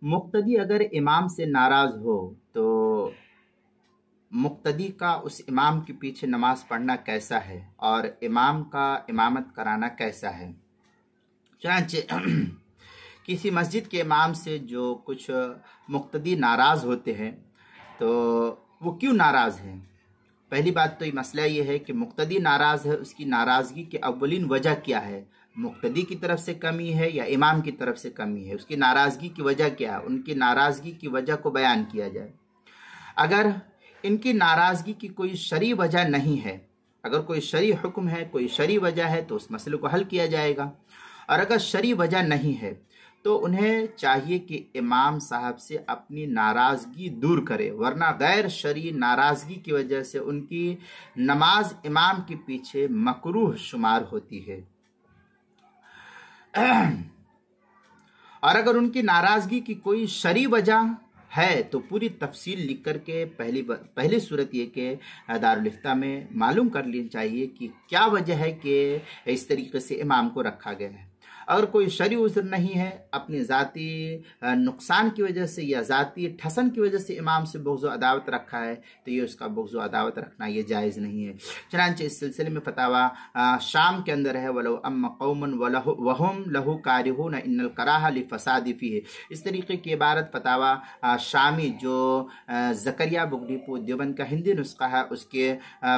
मुक्तदी अगर इमाम से नाराज़ हो तो मुक्तदी का उस इमाम के पीछे नमाज पढ़ना कैसा है और इमाम का इमामत कराना कैसा है। चुनांचे किसी मस्जिद के इमाम से जो कुछ मुक्तदी नाराज़ होते हैं तो वो क्यों नाराज़ हैं। पहली बात तो ये मसला ये है कि मुक्तदी नाराज़ है, उसकी नाराज़गी की अव्वलीन वजह क्या है। मुक्तदी की तरफ से कमी है या इमाम की तरफ से कमी है, उसकी नाराज़गी की वजह क्या है, उनकी नाराज़गी की वजह को बयान किया जाए। अगर इनकी नाराज़गी की कोई शरई वजह नहीं है, अगर कोई शरई हुक्म है, कोई शरई वजह है तो उस मसले को हल किया जाएगा। और अगर शरई वजह नहीं है तो उन्हें चाहिए कि इमाम साहब से अपनी नाराज़गी दूर करे, वरना गैर शरई नाराज़गी की वजह से उनकी नमाज इमाम के पीछे मकरूह शुमार होती है। और अगर उनकी नाराज़गी की कोई शरई वजह है तो पूरी तफसील लिख करके पहली सूरत ये कि दारुल इफ्ता में मालूम कर लेनी चाहिए कि क्या वजह है कि इस तरीके से इमाम को रखा गया है। अगर कोई शरई उज़्र नहीं है, अपनी ज़ाती नुकसान की वजह से या ज़ाती ठसन की वजह से इमाम से बुग़्ज़ व अदावत रखा है तो ये उसका बुग़्ज़ व अदावत रखना ये जायज़ नहीं है। चनांचे इस सिलसिले में फतावा शाम के अंदर है, वलो अम्मा कौमन वहुम लहू कारिहून इन्नल कराहा लिफ़सादि फ़ीह। इस तरीके की इबारत फतावा शामी जो ज़करिया बुगडीपुर देवबंद का हिंदी नुस्खा है उसके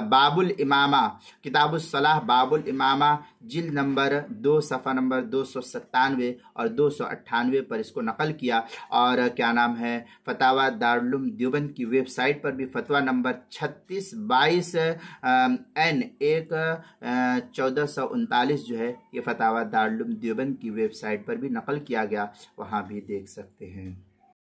बाबुल इमामा किताबुस सलाह बाबुल इमामा जिल्द नंबर 2 सफ़ा नंबर 297 और 298 पर इसको नकल किया। और क्या नाम है, फतावा दारुल देवबंद की वेबसाइट पर भी फतवा नंबर 3622 N 1 1439 जो है ये फतावा दारुल देवबंद की वेबसाइट पर भी नकल किया गया, वहाँ भी देख सकते हैं।